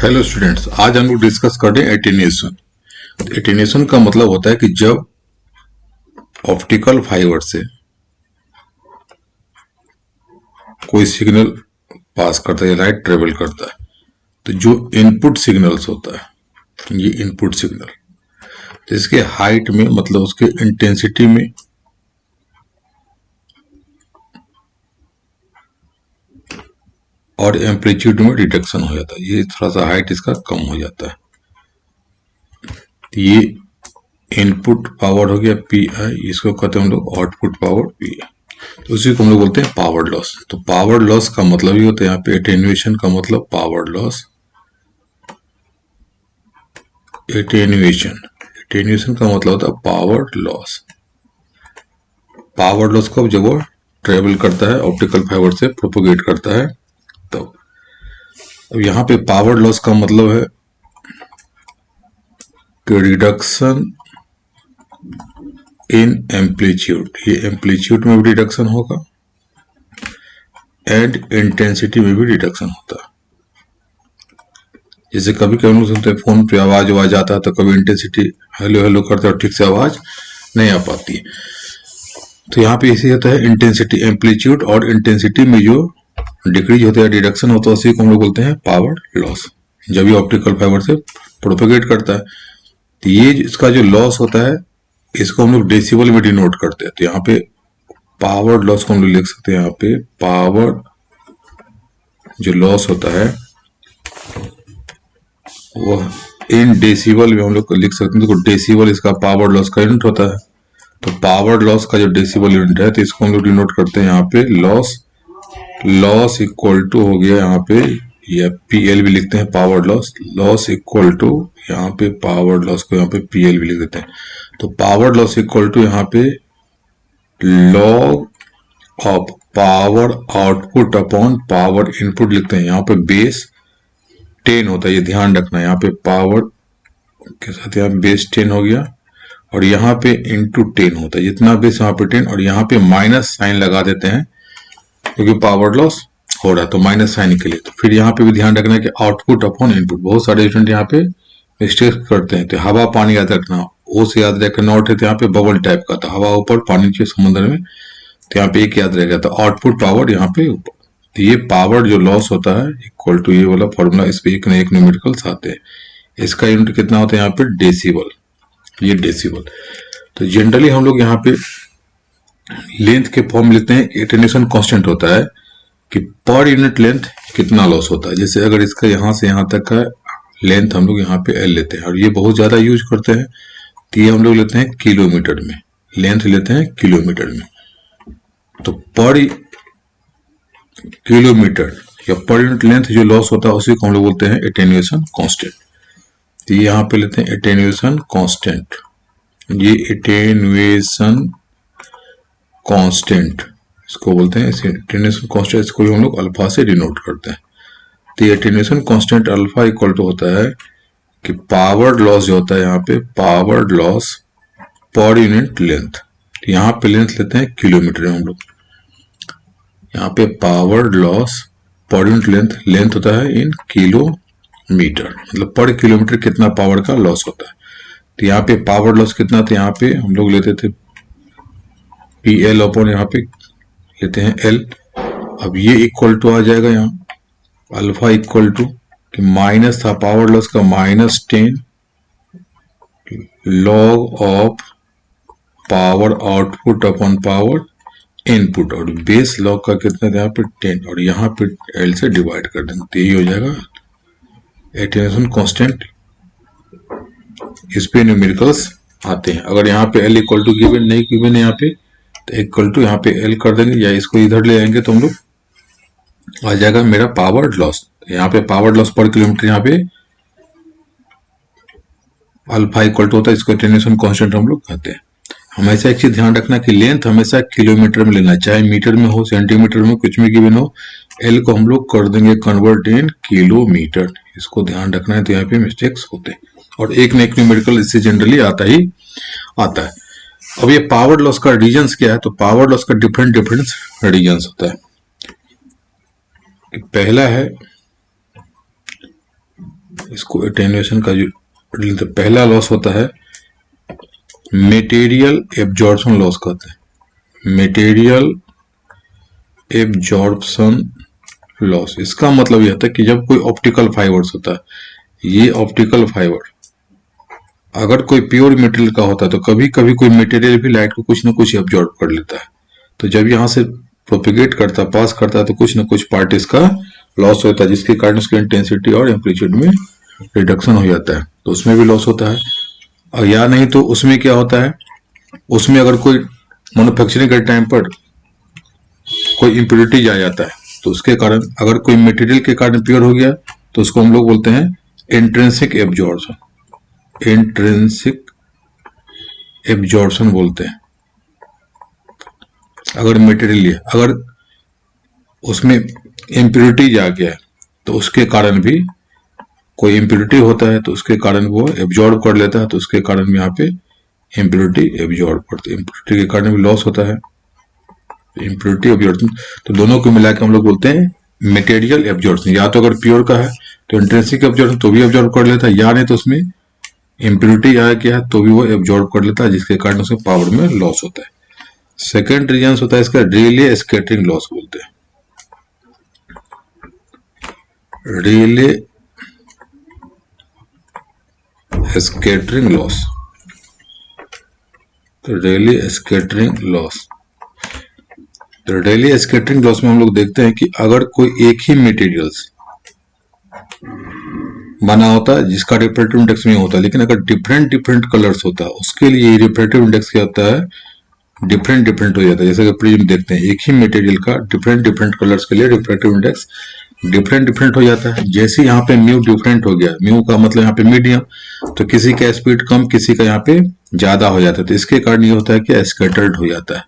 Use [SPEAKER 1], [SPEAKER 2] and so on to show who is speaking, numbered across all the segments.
[SPEAKER 1] Hello students, आज हम लोग डिस्कस कर रहे हैं एटेन्यूएशन। एटेन्यूएशन का मतलब होता है कि जब ऑप्टिकल फाइबर से कोई सिग्नल पास करता है या लाइट ट्रेवल करता है तो जो इनपुट सिग्नल्स होता है, ये इनपुट सिग्नल तो इसके हाइट में मतलब उसके इंटेंसिटी में और एम्पलीट्यूड में रिडक्शन हो जाता है। ये थोड़ा सा हाइट इसका कम हो जाता है। तो ये इनपुट पावर हो गया पी आई, इसको कहते हैं हम लोग आउटपुट पावर पी आई। तो उसी को हम लोग बोलते हैं पावर लॉस। तो पावर लॉस का मतलब ही होता है यहाँ पे एटेन्यूएशन का मतलब पावर लॉस। एटेन्यूएशन का मतलब होता है पावर लॉस। पावर लॉस को जब वो ट्रेवल करता है ऑप्टिकल फाइबर से प्रोपोगेट करता है तो अब यहाँ पे पावर लॉस का मतलब है कि रिडक्शन इन एम्पलीट्यूड, ये एम्पलीट्यूड में भी रिडक्शन होगा एंड इंटेंसिटी में भी रिडक्शन होता है। जैसे कभी कभी हम लोग सुनते हैं फोन पे आवाज आता है तो कभी इंटेंसिटी हेलो हेलो करते हैं और ठीक से आवाज नहीं आ पाती है। तो यहाँ पे इसे होता है इंटेंसिटी, एम्पलीट्यूड और इंटेंसिटी में जो डिक्रीज होता है, रिडक्शन होता है, उसी को हम लोग बोलते हैं पावर लॉस। जब ये ऑप्टिकल फाइबर से प्रोपेगेट करता है तो ये इसका जो लॉस होता है इसको हम लोग डेसिबल में डिनोट करते हैं। तो यहाँ पे पावर लॉस को हम लोग लिख सकते हैं, यहाँ पे पावर जो लॉस होता है वो इन डेसिबल में हम लोग लिख सकते हैं। तो डेसिबल इसका पावर लॉस का यूनिट होता है। तो पावर लॉस का जो डेसिबल यूनिट है तो इसको हम लोग डिनोट करते हैं यहाँ पे लॉस इक्वल टू हो गया यहाँ पे, या पीएल भी लिखते हैं पावर लॉस इक्वल टू यहाँ पे पावर लॉस को यहाँ पे पीएल भी लिख देते हैं। तो पावर लॉस इक्वल टू यहाँ पे log of power output upon power input लिखते हैं। यहाँ पे बेस 10 होता है, ये ध्यान रखना। यहाँ पे पावर के साथ यहाँ बेस 10 हो गया और यहाँ पे इंटू 10 होता है, जितना बेस यहाँ पे 10 और यहाँ पे माइनस साइन लगा देते हैं क्योंकि पावर लॉस हो रहा है तो माइनस साइन के लिए। तो फिर यहाँ पे भी ध्यान रखना है कि आउटपुट अपॉन इनपुट। बहुत सारे स्टूडेंट यहाँ पे मिस्टेक करते हैं। तो हवा पानी याद रखना, ओ से याद रखना, नॉट है तो यहाँ पे बबल टाइप का था, हवा ऊपर पानी नीचे समुद्र में, तो यहाँ पे एक याद रहेगा। तो आउटपुट पावर यहाँ पे ऊपर। तो ये पावर जो लॉस होता है इक्वल टू ये वाला फॉर्मूला, इस पे एक न एक न्यूमेरिकल्स आते हैं। इसका यूनिट कितना होता है यहाँ पे डेसिबल, ये डेसिबल। तो जनरली हम लोग यहाँ पे लेंथ के फॉर्म लिखते हैं। एटेन्यूएशन कांस्टेंट होता है कि पर यूनिट लेंथ कितना लॉस होता है। जैसे अगर इसका यहाँ से यहाँ तक का लेंथ हम लोग यहाँ पे एल लेते हैं और ये बहुत ज्यादा यूज करते हैं तो ये हम लोग लेते हैं किलोमीटर में, लेंथ लेते हैं किलोमीटर में। तो पर किलोमीटर या पर यूनिट लेंथ जो लॉस होता है उसी को हम लोग बोलते हैं एटेन्यूएशन कांस्टेंट। तो ये यहाँ पे लेते हैं एटेन्यूएशन कांस्टेंट, ये एटेन्यूएशन कांस्टेंट इसको बोलते हैं। एटेन्यूएशन कांस्टेंट इसको हम लोग अल्फा से डिनोट करते हैं। तो attenuation constant alpha equal to होता है कि पावर लॉस जो होता है यहाँ पे power loss per unit length, यहाँ पे लेंथ लेते हैं किलोमीटर में हम लोग। यहाँ पे power loss per unit length होता है इन किलोमीटर, मतलब पर किलोमीटर कितना पावर का लॉस होता है। तो यहाँ पे पावर लॉस कितना था, यहाँ पे हम लोग लेते थे पी एल अपॉन यहाँ पे लेते हैं एल। अब ये इक्वल टू आ जाएगा यहाँ अल्फा इक्वल टू कि माइनस था पावर लॉस का -10 log of power output upon power input और बेस लॉग का कितना था यहाँ पे 10 और यहाँ पे एल से डिवाइड कर देंगे तो यही हो जाएगा एटेन्यूएशन कांस्टेंट। इस पे न्यूमेरिकल्स आते हैं। अगर यहाँ पे एल इक्वल टू गिवन नहीं गिवन है यहाँ पे तो इक्वल टू यहाँ पे एल कर देंगे या इसको इधर ले आएंगे तो हम लोग आ जाएगा मेरा पावर लॉस। यहाँ पे पावर लॉस पर किलोमीटर यहाँ पे अल्फा इक्वल टू होता है, इसको एटेन्यूएशन कांस्टेंट हम लोग कहते हैं। हमेशा एक चीज ध्यान रखना कि लेंथ हमेशा किलोमीटर में लेना, चाहे मीटर में हो सेंटीमीटर में कुछ में गिवन हो। एल को हम लोग कर देंगे कन्वर्ट इन किलोमीटर, इसको ध्यान रखना है। तो यहाँ पे मिस्टेक्स होते हैं और एक न एक न्यूमेरिकल इससे जनरली आता है। अब ये पावर लॉस का रीजन्स क्या है, तो पावर लॉस का डिफरेंट रीजन्स होता है। पहला है इसको एटेन्यूएशन का जो पहला लॉस होता है मटेरियल एब्जॉर्प्शन लॉस कहते हैं, मटेरियल एब्जॉर्प्शन लॉस। इसका मतलब यह होता है कि जब कोई ऑप्टिकल फाइबर्स होता है, ये ऑप्टिकल फाइबर अगर कोई प्योर मटेरियल का होता है तो कभी कभी कोई मटेरियल भी लाइट को कुछ ना कुछ एब्जॉर्ब कर लेता है, तो जब यहाँ से प्रोपिगेट करता है, पास करता है, तो कुछ ना कुछ पार्ट इसका लॉस होता है, जिसके कारण उसकी इंटेंसिटी और एम्पलीट्यूड में रिडक्शन हो जाता है, तो उसमें भी लॉस होता है। और या नहीं तो उसमें क्या होता है, उसमें अगर कोई मैन्युफैक्चरिंग के टाइम पर कोई इम्प्योरिटीज आ जाता है, तो उसके कारण अगर कोई मटेरियल के कारण प्योर हो गया तो उसको हम लोग बोलते हैं इंट्रिंसिक एब्जॉर्प्शन, इंट्रिंसिक एब्जॉर्प्शन बोलते हैं। अगर मटेरियल अगर उसमें इम्प्योरिटीज आ गया तो उसके कारण भी, कोई इम्प्योरिटी होता है तो उसके कारण वो एब्जॉर्ब कर लेता है, तो उसके कारण भी यहाँ पे इम्प्योरिटी एब्जॉर्ब करते हैं, इम्प्योरिटी के कारण भी लॉस होता है, इम्प्योरिटी एब्जॉर्प्शन। तो दोनों को मिलाकर हम लोग बोलते हैं मटेरियल एब्जॉर्प्शन। या तो अगर प्योर का है तो इंट्रिंसिक एब्जॉर्प्शन तो भी एब्जॉर्ब कर लेता है, या नहीं तो उसमें इम्प्योरिटी आ गया है तो भी वो एब्जॉर्ब कर लेता है, जिसके कारण उसके पावर में लॉस होता है। सेकेंड रीजन होता है इसका रेले स्कैटरिंग लॉस बोलते हैं, रेले स्कैटरिंग लॉस। तो रेले स्कैटरिंग लॉस, तो रेले स्कैटरिंग लॉस में हम लोग देखते हैं कि अगर कोई एक ही मटेरियल्स बना होता है जिसका रिफ्रैक्टिव इंडेक्स नहीं होता, लेकिन अगर डिफरेंट डिफरेंट कलर्स होता है उसके लिए रिफ्रैक्टिव इंडेक्स क्या होता है, डिफरेंट डिफरेंट हो जाता है। जैसे कि प्रिज्म देखते हैं, एक ही मटेरियल का डिफरेंट डिफरेंट कलर्स के लिए रिफ्रैक्टिव इंडेक्स डिफरेंट डिफरेंट हो जाता है। जैसे यहाँ पे म्यू डिफरेंट हो गया, म्यू का मतलब यहाँ पे मीडियम, तो किसी का स्पीड कम किसी का यहाँ पे ज्यादा हो जाता है, तो इसके कारण ये होता है कि स्कैटर्ड हो जाता है,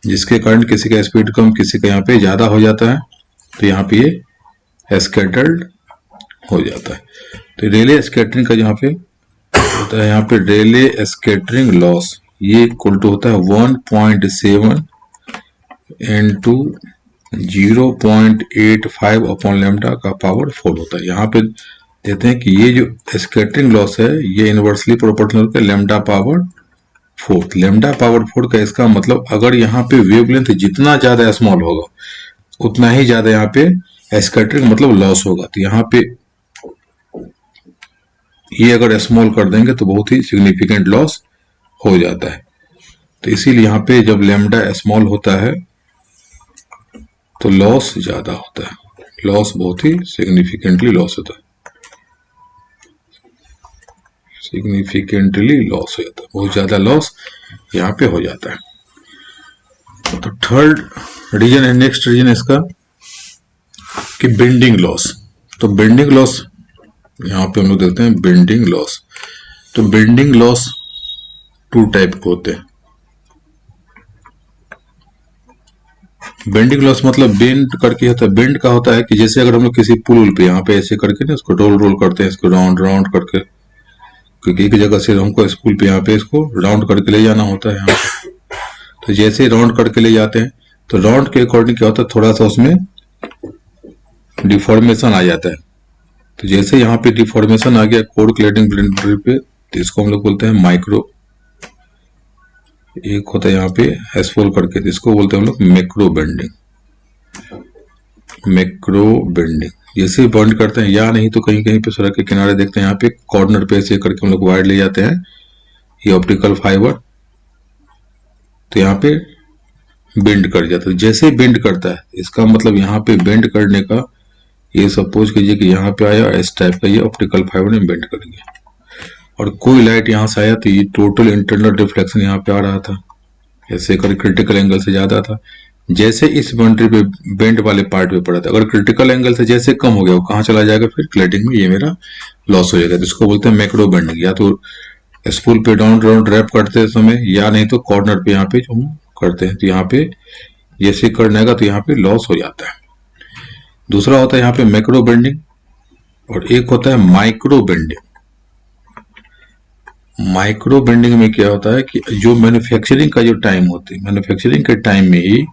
[SPEAKER 1] जिसके कारण किसी का स्पीड कम किसी का यहाँ पे ज्यादा हो जाता है, तो यहाँ पे ये स्कैटर्ड हो जाता है। तो रेले स्कैटरिंग का यहाँ पे होता है, यहाँ पे रेले स्कैटरिंग लॉस ये इक्वल टू होता है 1.7 इंटू 0.85 अपॉन लैम्डा का पावर 4 होता है। यहाँ पे देते हैं कि ये जो स्कैटरिंग लॉस है ये इनवर्सली प्रोपोर्शनल के लैम्डा पावर 4। लैम्डा पावर 4 का इसका मतलब अगर यहाँ पे वेवलेंथ जितना ज्यादा स्मॉल होगा उतना ही ज्यादा यहाँ पे स्कैटरिंग मतलब लॉस होगा। तो यहाँ पे ये अगर स्मॉल कर देंगे तो बहुत ही सिग्निफिकेंट लॉस हो जाता है। तो इसीलिए यहाँ पे जब लैम्डा स्मॉल होता है तो लॉस ज्यादा होता है, लॉस बहुत ही सिग्निफिकेंटली लॉस होता है, सिग्निफिकेंटली लॉस हो जाता है, बहुत ज्यादा लॉस यहाँ पे हो जाता है। तो थर्ड रीजन है, नेक्स्ट रीजन इसका कि बेंडिंग लॉस। तो बेंडिंग लॉस यहाँ पे हम लोग देखते हैं बेंडिंग लॉस। तो बेंडिंग लॉस 2 टाइप के होते हैं। बेंडिंग लॉस मतलब बेंड करके होता है। बेंड का होता है कि जैसे अगर हम लोग किसी पुल पे यहाँ पे ऐसे करके ना इसको रोल रोल करते हैं, इसको राउंड राउंड करके, क्योंकि एक जगह से हमको इस पुल पे यहाँ पे इसको राउंड करके ले जाना होता है यहाँ पे। तो जैसे राउंड करके ले जाते हैं तो राउंड के अकॉर्डिंग क्या होता है, थोड़ा सा उसमें डिफॉर्मेशन आ जाता है। तो जैसे यहाँ पे डिफॉर्मेशन आ गया कोर क्लैडिंग ब्लेंडर पे, तो इसको हम लोग बोलते हैं माइक्रो, एक होता है यहाँ पे एसफोल करके, तो इसको बोलते हैं हम लोग मैक्रो बेंडिंग, मैक्रो बेंडिंग। जैसे बॉन्ड करते हैं, या नहीं तो कहीं कहीं पे सड़क के किनारे देखते हैं यहाँ पे कॉर्नर पे ऐसे करके हम लोग वायर ले जाते हैं, ये ऑप्टिकल फाइबर, तो यहाँ पे बेंड कर जाता है। जैसे बेंड करता है इसका मतलब यहाँ पे बेंड करने का, ये सपोज कीजिए कि यहाँ पे आया इस टाइप का, ये ऑप्टिकल फाइबर में बेंड कर गया, और कोई लाइट यहाँ से आया तो ये टोटल इंटरनल रिफ्लेक्शन यहाँ पे आ रहा था, ऐसे कर क्रिटिकल एंगल से ज्यादा था। जैसे इस बाउंड्री पे बेंड वाले पार्ट पे पड़ा था, अगर क्रिटिकल एंगल से जैसे कम हो गया वो कहाँ चला जाएगा, फिर क्लैडिंग में ये मेरा लॉस हो जाएगा। तो इसको बोलते हैं मैक्रो बेंडिंग। या तो स्पूल पे डाउन राउंड रैप करते समय, या नहीं तो कॉर्नर पे यहाँ पे जो हम करते हैं, तो यहाँ पे जैसे करने का तो यहाँ पे लॉस हो जाता है। दूसरा होता है यहाँ पे मैक्रो बेंडिंग, और एक होता है माइक्रो बेंडिंग। माइक्रो बेंडिंग में क्या होता है कि जो मैन्युफैक्चरिंग का जो टाइम होती है, मैन्युफैक्चरिंग के टाइम में ही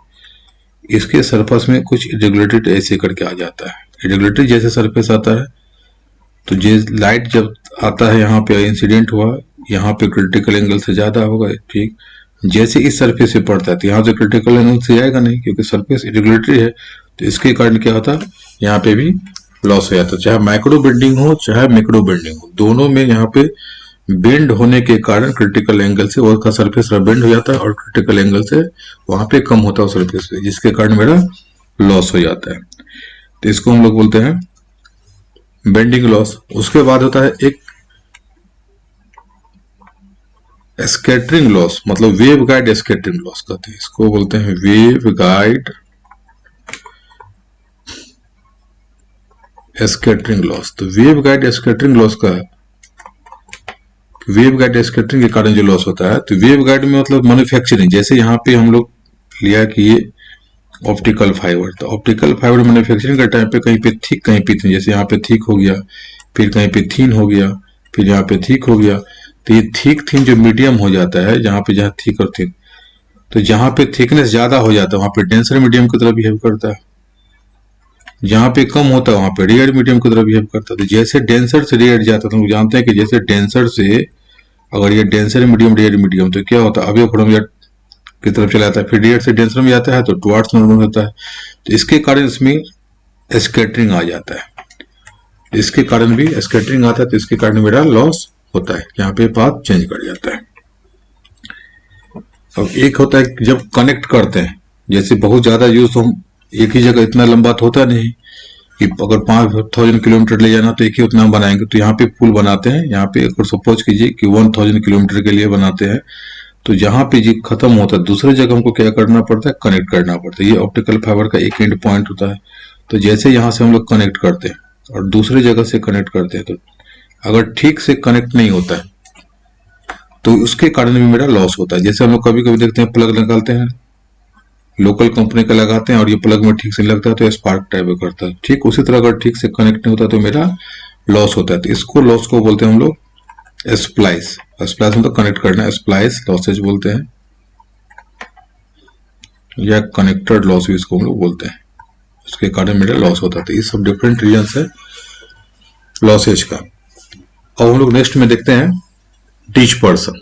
[SPEAKER 1] इसके सरफेस में कुछ इरेगुलरिटी ऐसे करके आ जाता है। इरेगुलरिटी जैसे सरफेस आता है तो ये लाइट जब आता है यहाँ पे इंसिडेंट हुआ, यहाँ पे क्रिटिकल एंगल से ज्यादा होगा, ठीक। जैसे इस सरफेस पे पड़ता है तो यहाँ से क्रिटिकल एंगल से जाएगा नहीं, क्योंकि सरफेस इरेगुलेटरी है, तो इसके कारण क्या होता है, यहाँ पे भी लॉस हो जाता है। चाहे माइक्रो बेंडिंग हो चाहे मैक्रो बेंडिंग हो, दोनों में यहाँ पे बेंड होने के कारण क्रिटिकल एंगल से वो का सरफेस बेंड हो जाता है और क्रिटिकल एंगल से वहां पे कम होता है सरफेस पे, जिसके कारण मेरा लॉस हो जाता है। तो इसको हम लोग बोलते हैं बेंडिंग लॉस। उसके बाद होता है एक स्कैटरिंग लॉस, मतलब वेव गाइड स्कैटरिंग लॉस कहते हैं, इसको बोलते हैं वेव गाइड स्कैटरिंग लॉस। तो वेव गाइड स्कैटरिंग लॉस का, वेव गाइड स्कैटरिंग के कारण जो लॉस होता है, तो वेव गाइड में मतलब मैन्युफैक्चरिंग, जैसे यहाँ पे हम लोग लिया कि ये ऑप्टिकल फाइबर, तो ऑप्टिकल फाइबर मैन्युफैक्चरिंग के टाइम पे कहीं पे थिक कहीं पे थिन, जैसे यहाँ पे थिक हो गया, फिर कहीं पे थीन हो गया, फिर यहाँ पे थिक हो गया, तो ये थिक थिन जो मीडियम हो जाता है, जहाँ पे जहाँ थिक और थिन, तो जहाँ पे थिकनेस ज्यादा हो जाता है वहां पे डेंसर मीडियम की तरह बिहेव करता है, जहाँ पे कम होता है वहां पे रेयर मीडियम की तरह बिहेव करता है। तो जैसे डेंसर से रेयर जाता है, तो हम जानते हैं कि जैसे डेंसर से अगर ये डेंसर मीडियम रेयर मीडियम, तो क्या होता है, अवयव फॉर्म की तरफ चला जाता है, फिर रेयर से डेंसर में जाता है तो टुवर्ड्स नॉर्मल होता है। तो इसके कारण इसमें स्कैटरिंग आ जाता है, इसके कारण भी स्कैटरिंग आता है, तो इसके कारण मेरा लॉस होता है, यहाँ पे पाथ चेंज कर जाता है। अब एक होता है जब कनेक्ट करते हैं, जैसे बहुत ज्यादा यूज, तो हम एक ही जगह इतना लंबा तो होता नहीं कि अगर 5000 किलोमीटर ले जाना तो एक ही उतना बनाएंगे, तो यहाँ पे पुल बनाते हैं, यहाँ पे अगर सपोज कीजिए कि 1000 किलोमीटर के लिए बनाते हैं, तो जहां पे जी खत्म होता है दूसरे जगह हमको क्या करना पड़ता है, कनेक्ट करना पड़ता है। ये ऑप्टिकल फाइबर का एक एंड पॉइंट होता है। तो जैसे यहाँ से हम लोग कनेक्ट करते हैं और दूसरे जगह से कनेक्ट करते हैं, तो अगर ठीक से कनेक्ट नहीं होता है तो उसके कारण भी मेरा लॉस होता है। जैसे हम लोग कभी कभी देखते हैं प्लग निकालते हैं, लोकल कंपनी का लगाते हैं और ये प्लग में ठीक से लगता है तो स्पार्क टाइप करता है, ठीक उसी तरह अगर ठीक से कनेक्ट नहीं होता तो मेरा लॉस होता है। तो इसको लॉस को बोलते हैं हम लोग स्प्लाइस। स्प्लाइस मतलब कनेक्ट करना, स्प्लाइस लॉसेज बोलते हैं, या कनेक्टेड लॉस भी इसको हम लोग बोलते हैं, उसके कारण मेरा लॉस होता है। तो ये सब डिफरेंट रीजन है लॉसेज का। अब हम लोग नेक्स्ट में देखते हैं डिस्पर्सन।